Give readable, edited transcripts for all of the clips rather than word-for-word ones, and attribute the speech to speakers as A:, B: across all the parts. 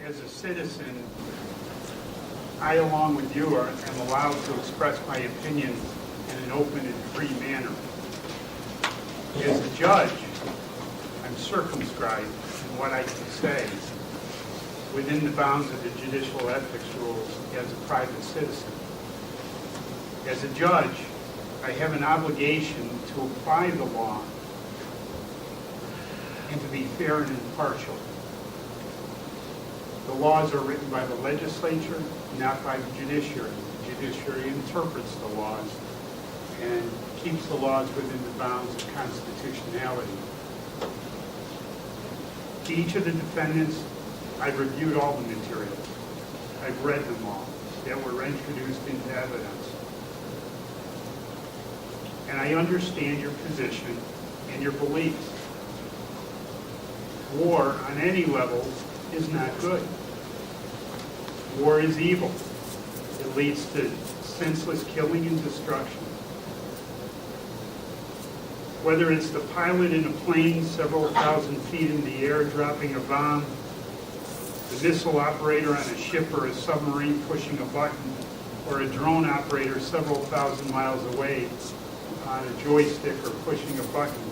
A: as a citizen, I, along with you, am allowed to express my opinion in an open and free manner. As a judge, I'm circumscribed in what I can say within the bounds of the judicial ethics rules as a private citizen. As a judge, I have an obligation to apply the law and to be fair and impartial. The laws are written by the legislature, not by the judiciary. The judiciary interprets the laws and keeps the laws within the bounds of constitutionality. To each of the defendants, I've reviewed all the materials. I've read them all that were introduced into evidence. And I understand your position and your beliefs. War on any level is not good. War is evil. It leads to senseless killing and destruction. Whether it's the pilot in a plane several thousand feet in the air dropping a bomb, the missile operator on a ship or a submarine pushing a button, or a drone operator several thousand miles away on a joystick or pushing a button,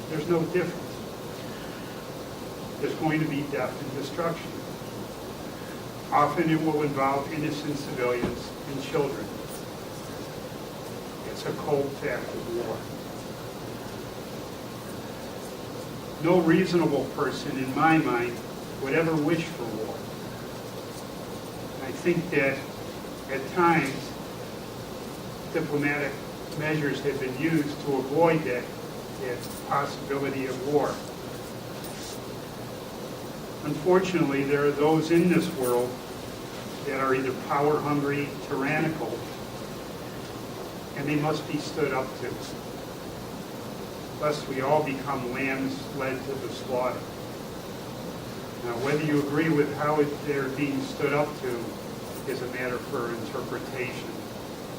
A: there's no difference. There's going to be death and destruction. Often it will involve innocent civilians and children. It's a cold fact of war. No reasonable person, in my mind, would ever wish for war. And I think that at times diplomatic measures have been used to avoid that possibility of war. Unfortunately, there are those in this world that are either power-hungry, tyrannical, and they must be stood up to, lest we all become lambs led to the slaughter. Now, whether you agree with how they're being stood up to is a matter for interpretation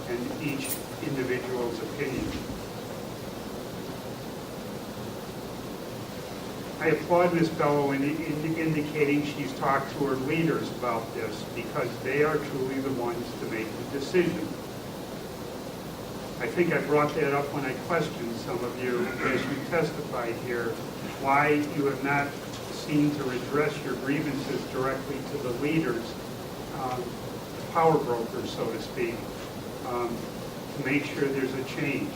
A: and each individual's opinion. I applaud Ms. Bellow in indicating she's talked to her leaders about this, because they are truly the ones to make the decision. I think I brought that up when I questioned some of you as you testified here, why you have not seemed to redress your grievances directly to the leaders, the power brokers, so to speak, to make sure there's a change.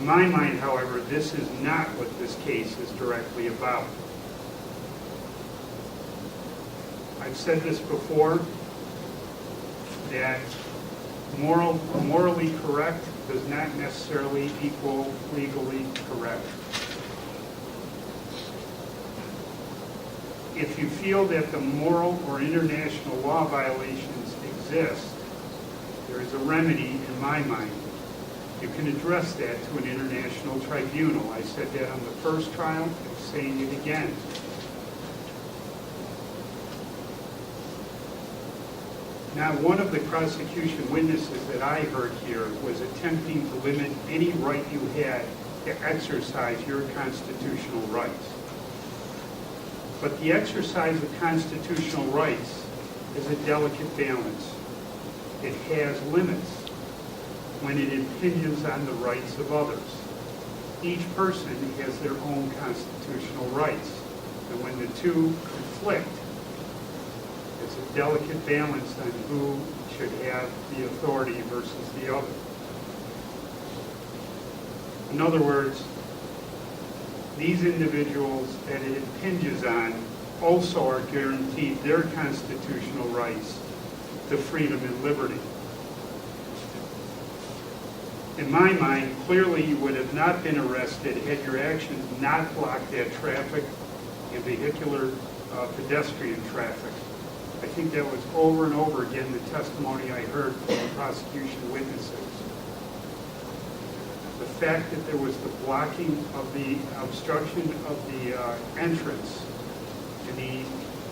A: In my mind, however, this is not what this case is directly about. I've said this before, that morally correct does not necessarily equal legally correct. If you feel that the moral or international law violations exist, there is a remedy in my mind. You can address that to an international tribunal. I said that on the first trial. I'm saying it again. Now, one of the prosecution witnesses that I heard here was attempting to limit any right you had to exercise your constitutional rights. But the exercise of constitutional rights is a delicate balance. It has limits when it impinges on the rights of others. Each person has their own constitutional rights, and when the two conflict, it's a delicate balance on who should have the authority versus the other. In other words, these individuals that it impinges on also are guaranteed their constitutional rights to freedom and liberty. In my mind, clearly you would have not been arrested had your actions not blocked that traffic and vehicular pedestrian traffic. I think that was over and over again the testimony I heard from the prosecution witnesses. The fact that there was the blocking of the obstruction of the entrance and the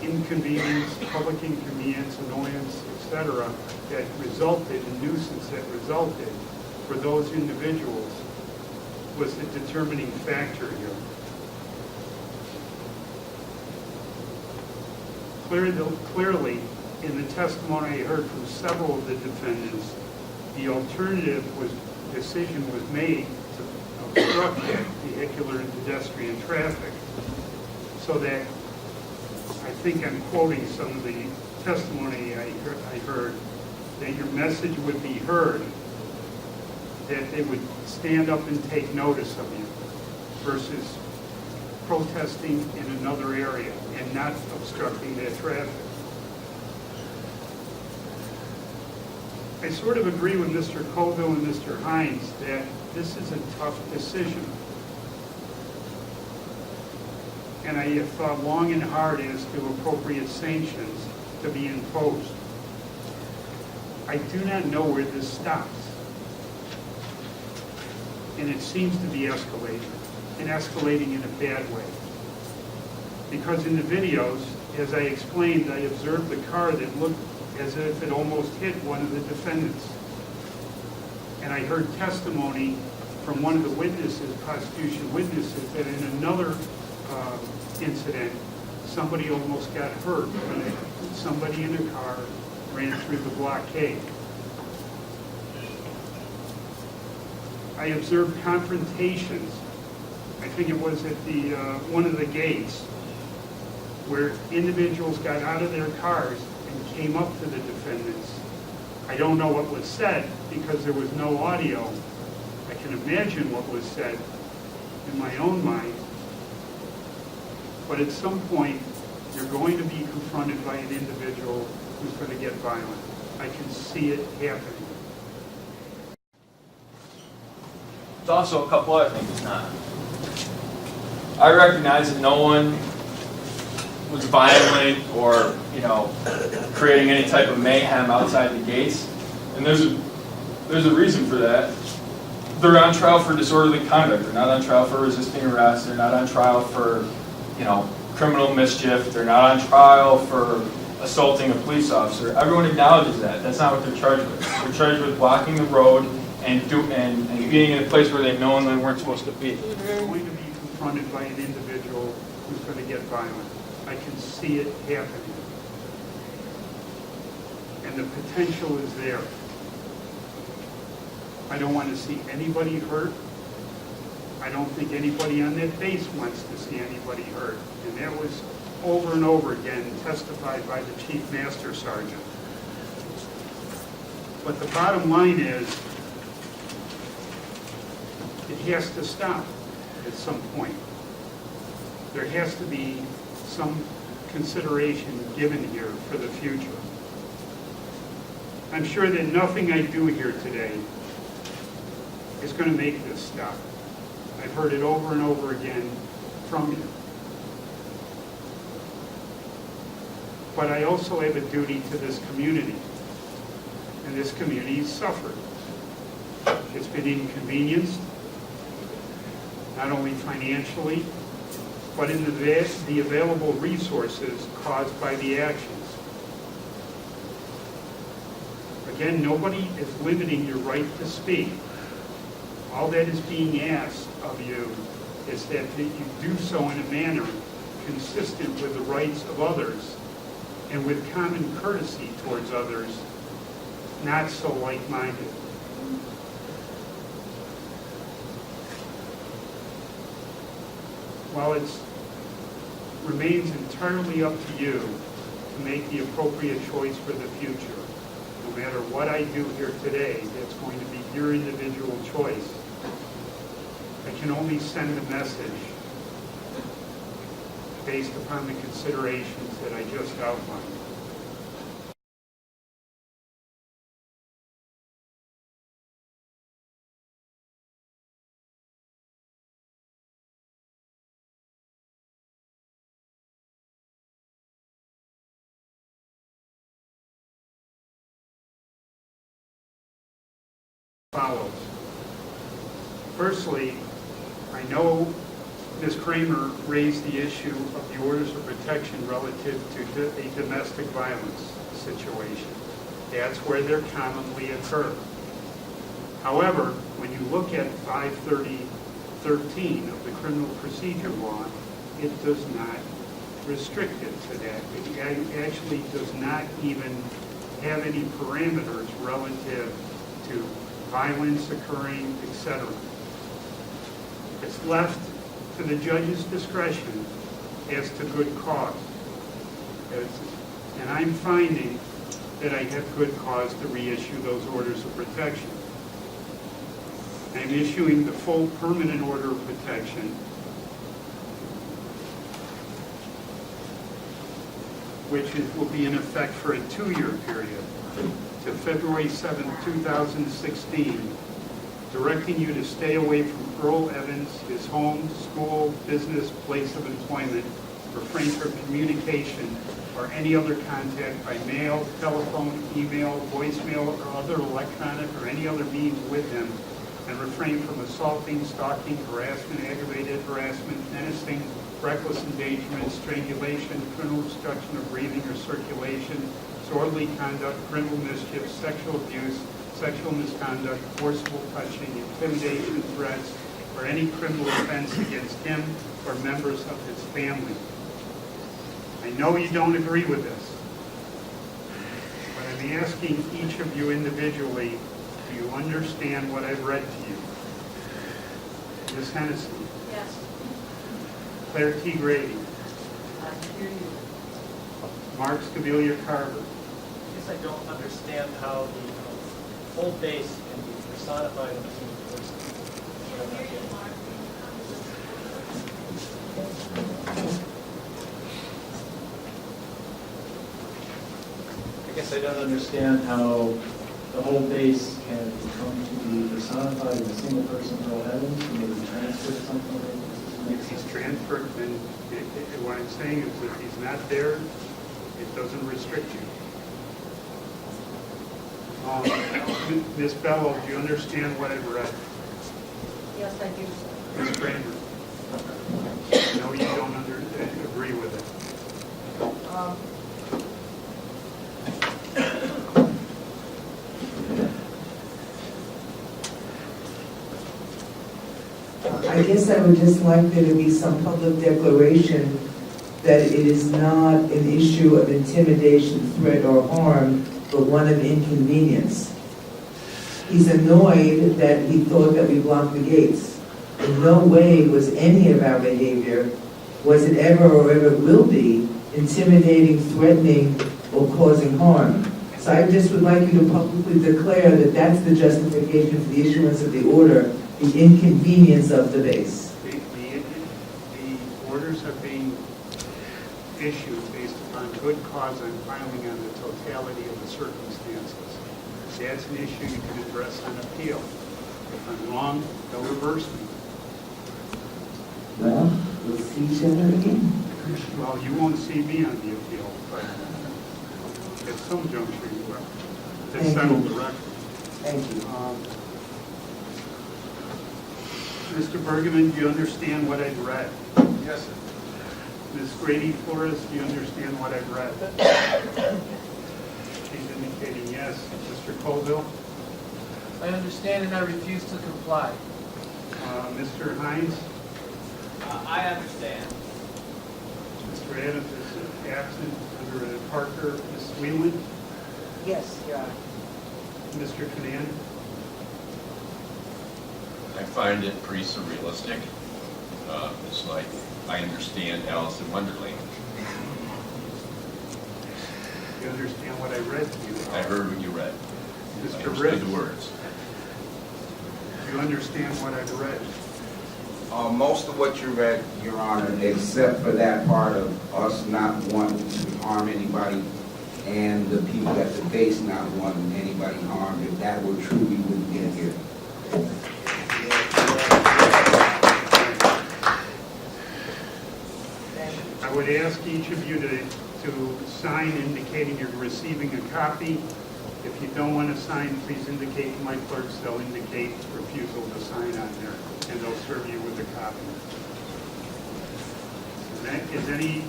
A: inconvenience, public inconvenience, annoyance, etc., that resulted in nuisance that resulted for those individuals was the determining factor here. clearly, in the testimony I heard from several of the defendants, the alternative decision was made to obstruct that vehicular and pedestrian traffic, so that, I think I'm quoting some of the testimony I heard, that your message would be heard, that they would stand up and take notice of you, versus protesting in another area and not obstructing that traffic. I sort of agree with Mr. Colville and Mr. Hines that this is a tough decision. And I have thought long and hard as to appropriate sanctions to be imposed. I do not know where this stops. And it seems to be escalating, and escalating in a bad way. Because in the videos, as I explained, I observed the car that looked as if it almost hit one of the defendants. And I heard testimony from one of the witnesses, prosecution witnesses, that in another incident, somebody almost got hurt when somebody in a car ran through the blockade. I observed confrontations. I think it was at the one of the gates, where individuals got out of their cars and came up to the defendants. I don't know what was said because there was no audio. I can imagine what was said in my own mind. But at some point, you're going to be confronted by an individual who's going to get violent. I can see it happening.
B: There's also a couple other things it's not. I recognize that no one was violent or, creating any type of mayhem outside the gates. And there's a reason for that. They're on trial for disorderly conduct. They're not on trial for resisting arrest. They're not on trial for, criminal mischief. They're not on trial for assaulting a police officer. Everyone acknowledges that. That's not what they're charged with. They're charged with blocking the road and being in a place where they knowingly weren't supposed to be.
A: They're going to be confronted by an individual who's going to get violent. I can see it happening. And the potential is there. I don't want to see anybody hurt. I don't think anybody on that base wants to see anybody hurt. And that was over and over again testified by the Chief Master Sergeant. But the bottom line is, it has to stop at some point. There has to be some consideration given here for the future. I'm sure that nothing I do here today is going to make this stop. I've heard it over and over again from you. But I also have a duty to this community. And this community has suffered. It's been inconvenienced, not only financially, but in the available resources caused by the actions. Again, nobody is limiting your right to speak. All that is being asked of you is that you do so in a manner consistent with the rights of others and with common courtesy towards others, not so like-minded. While it remains entirely up to you to make the appropriate choice for the future, no matter what I do here today, that's going to be your individual choice. I can only send a message based upon the considerations that I just outlined. Follows. Firstly, I know Ms. Kramer raised the issue of the orders of protection relative to a domestic violence situation. That's where they're commonly occur. However, when you look at 530.13 of the Criminal Procedure Law, it does not restricted to that. It actually does not even have any parameters relative to violence occurring, etc. It's left to the judge's discretion as to good cause. And I'm finding that I have good cause to reissue those orders of protection. I'm issuing the full permanent order of protection, which will be in effect for a 2-year period to February 7, 2016, directing you to stay away from Earl Evans, his home, school, business, place of employment, refrain from communication or any other contact by mail, telephone, email, voicemail, or other electronic or any other means with him, and refrain from assaulting, stalking, harassment, aggravated harassment, menacing, reckless endangerment, strangulation, criminal obstruction of breathing or circulation, disorderly conduct, criminal mischief, sexual abuse, sexual misconduct, forcible touching, intimidation, threats, or any criminal offense against him or members of his family. I know you don't agree with this, but I'm asking each of you individually, do you understand what I've read to you? Ms. Hennessy?
C: Yes.
A: Claire T. Grady?
C: I hear you.
A: Mark Scaviglia Carver?
D: I guess I don't understand how the whole base can be personified in a single person. What I'm not getting. I guess I don't understand how the whole base can come to be personified in a single person, Earl Evans, and maybe transferred to something like
A: If
D: this.
A: he's transferred, then what I'm saying is if he's not there, it doesn't restrict you. Ms. Bellow, do you understand what I've read?
C: Yes, I do.
A: Ms. Kramer? No, you don't agree with it.
E: I guess I would just like there to be some public declaration that it is not an issue of intimidation, threat, or harm, but one of inconvenience. He's annoyed that he thought that we blocked the gates. In no way was any of our behavior, was it ever or ever will be, intimidating, threatening, or causing harm. So I just would like you to publicly declare that that's the justification for the issuance of the order, the inconvenience of the base.
A: The orders are being issued based upon good cause and filing on the totality of the circumstances. That's an issue you can address on appeal. If I'm wrong, they'll reverse me.
E: Well, we'll see each other again.
A: Well, you won't see me on the appeal, but at some juncture you will. To
E: Thank
A: settle
E: you.
A: the record.
E: Thank you.
A: Mr. Bergman, do you understand what I've read?
B: Yes, sir.
A: Ms. Grady Flores, do you understand what I've read? She's indicating yes. Mr. Colville?
F: I understand and I refuse to comply.
A: Mr. Hines?
D: I understand.
A: Mr. Adams is absent. Under Parker, Ms. Whelan?
C: Yes, Your Honor.
A: Mr. Canan?
G: I find it pretty surrealistic. It's like I understand Alice in Wonderland.
A: Do you understand what I read to you?
G: I heard what you read. I
A: Mr.
G: understood
A: Ritz?
G: the words.
A: Do you understand what I've read?
H: Most of what you read, Your Honor, except for that part of us not wanting to harm anybody and the people at the base not wanting anybody harmed. If that were true, we wouldn't be here.
A: I would ask each of you to sign indicating you're receiving a copy. If you don't want to sign, please indicate to my clerks. They'll indicate refusal to sign on there, and they'll serve you with a copy. Is any,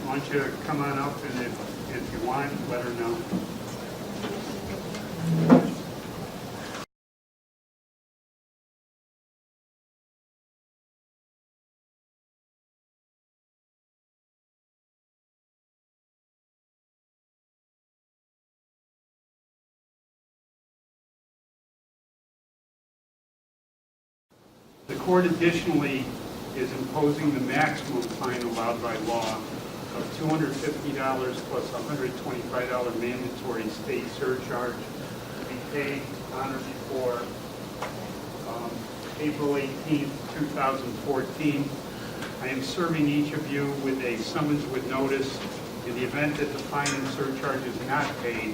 A: I want you to come on up, and if you want, let her know. court additionally is imposing the maximum fine allowed by law of $250 plus $125 mandatory state surcharge to be paid on or before April 18th, 2014. I am serving each of you with a summons with notice. In the event that the fine and surcharge is not paid,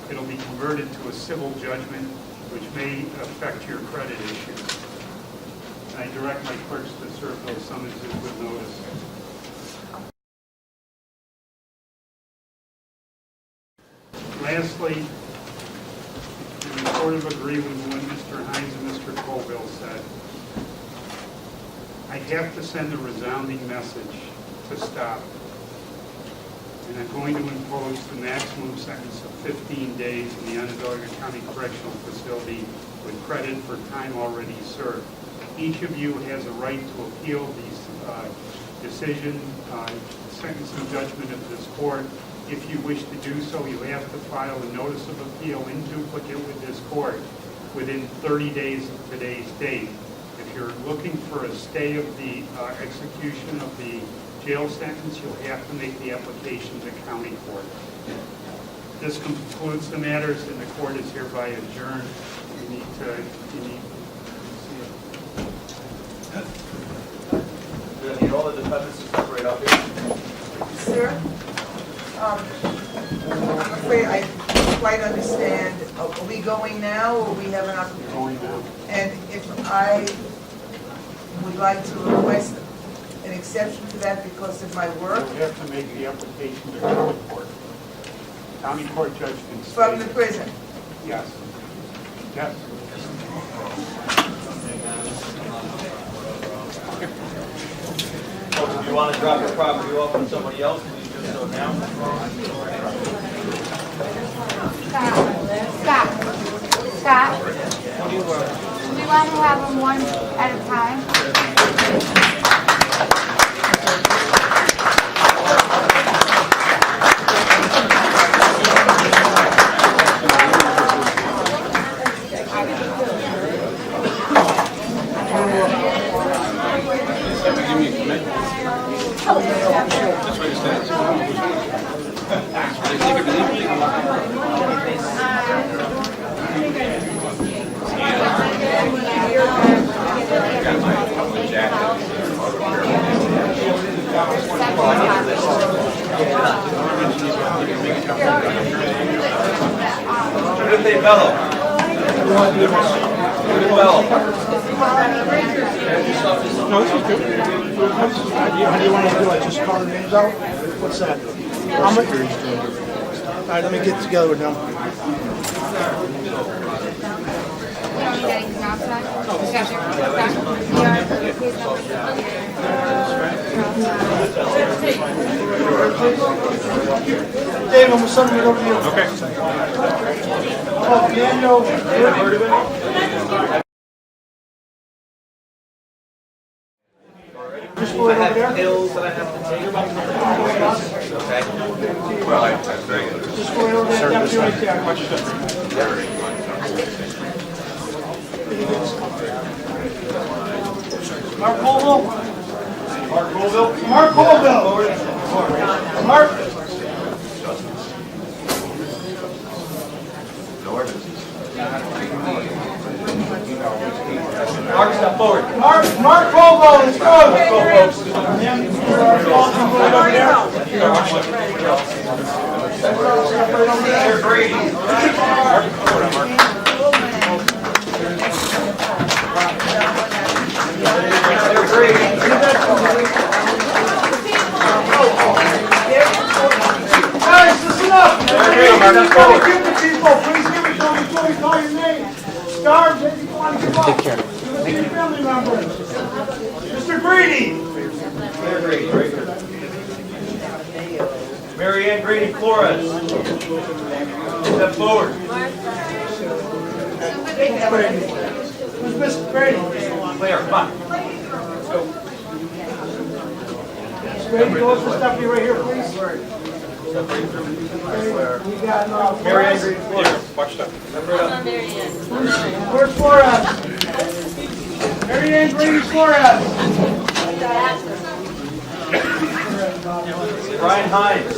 A: it'll be converted to a civil judgment, which may affect your credit issues. I direct my clerks to serve those summonses with notice. Lastly, in sort of agree with what Mr. Hines and Mr. Colville said, I have to send a resounding message to stop. And I'm going to impose the maximum sentence of 15 days in the Onondaga County Correctional Facility with credit for time already served. Each of you has a right to appeal these decision, sentencing judgment of this court. If you wish to do so, you have to file a notice of appeal in duplicate with this court within 30 days of today's date. If you're looking for a stay of the execution of the jail sentence, you'll have to make the application to county court. This concludes the matters, and the court is hereby adjourned.
B: Do I need all the defendants to separate up here?
E: Sir, I'm afraid I don't quite understand. Are we going now, or we have an opportunity?
A: Going now.
E: And if I would like to request an exception to that because of my work
A: You'll have to make the application to county court. County court judge can stay.
E: from the prison?
A: Yes. Yes.
B: Folks, if you want to drop your property off with somebody else, please do so now.
I: Scott. Do we want to have them one at a time?
B: Bellow.
J: No, it's okay. How do you want to do it? Just call the names out? What's that? How much? All right, let me get together with them. Dave, I'm going to send it over to you. Okay. Oh, Daniel. Just go right over there.
B: Pills that I have to take. Okay.
G: Well, that's regular.
J: Just go right over there. Deputy right there. Mark Colville. Mark Colville. Mark Colville. Mark.
B: Mark, step forward.
J: Mark Colville, let's go. Let's go, folks.
B: Mr. Brady. Mr. Brady.
J: Guys, listen up. Give the people, please give it to them before we call your name. Stars, if you want to give up. Take care. Give it to your family members. Mr. Grady.
B: Mary Grady, right here. Mary Ann Grady Flores. Step forward.
J: Who's Mr. Grady?
B: Claire, come on.
J: Mr. Grady, go for Stephanie right here, please. We got
B: Mary Ann Grady Flores.
G: Watch that.
J: Where's Flores? Mary Ann Grady Suarez.
B: Brian Hines.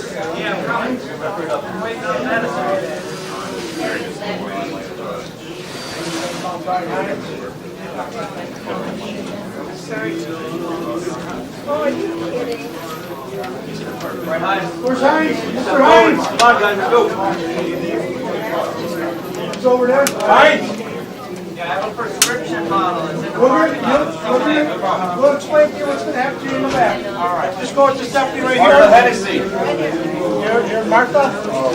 B: Brian Hines.
J: Where's Hines? Mr. Hines.
B: Come on, guys, let's go.
J: It's over there. Hines.
F: Yeah, I have a prescription bottle. It's in the
J: We'll
F: parking lot.
J: explain to you what's going to happen to you in the back. All right. Just go with this deputy right
B: Martha
J: here.
B: Hennessy.
J: You're Martha? All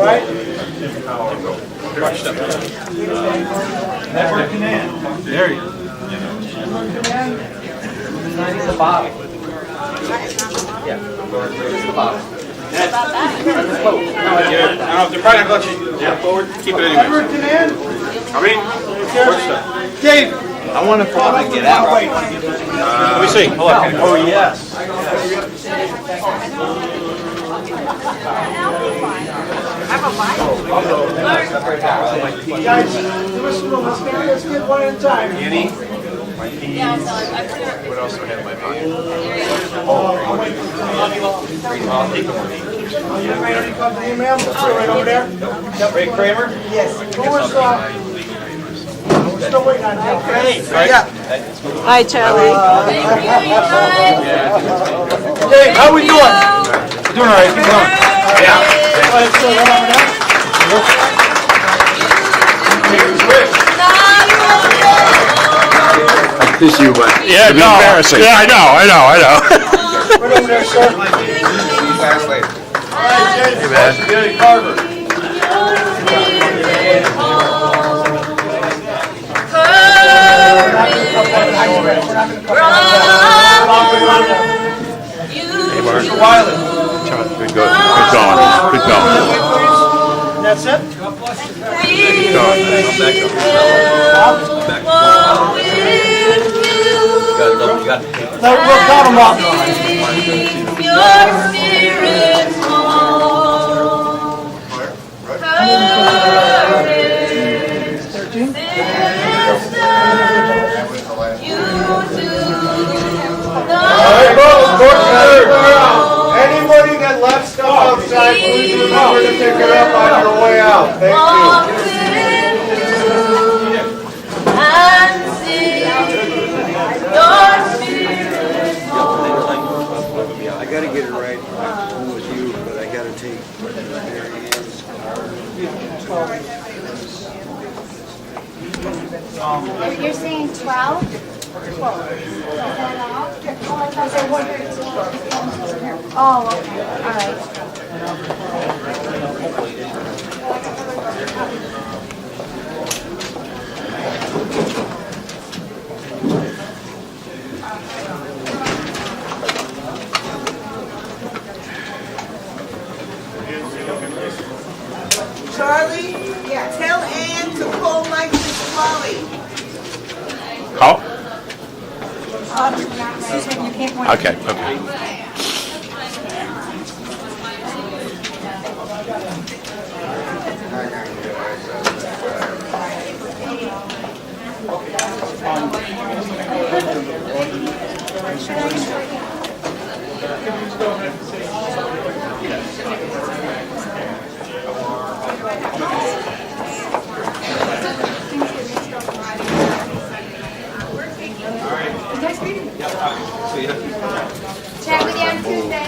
J: right.
B: Edward Canan. There you go. He's the bottle. Yeah. Just the bottle.
G: They're probably not going to let you forward. Keep it anyway.
J: Edward Canan?
G: I mean,
J: Dave.
G: I want to probably get out. Let me see. Hold on.
B: Oh, yes.
J: Guys, listen to them. Let's get one at a time.
G: Annie?
K: What else do I have in my pocket?
G: I'll take them.
J: You ready to come to the email? Right over there?
B: Ray Kramer?
J: Yes. Who was, we're still waiting on Joe.
B: Hey.
C: Hi, Charlie.
B: Dave, how we doing? We're doing all right. Keep going. Yeah.
K: This you, but yeah, no, embarrassing. Yeah, I know.
J: Right over there, sir.
H: See you guys later.
K: Hey, man.
B: Gary Carver. Mr. Wiley.
K: Good going. Good going. Good going.
J: That's it?
K: Good going.
J: No, we'll count them up. Anybody that left stuff outside, please remember to pick it up on your way out. Thank you.
L: I gotta get it right with you, but I gotta take Mary Ann's card.
I: You're saying 12? 12. Is that all? Oh, I thought it was 13. Oh, okay. All right.
C: Charlie, tell Ann to pull Mike to Charlie.
K: How?
I: You can't point.
K: Okay. Okay.
I: Chat with you on Tuesday.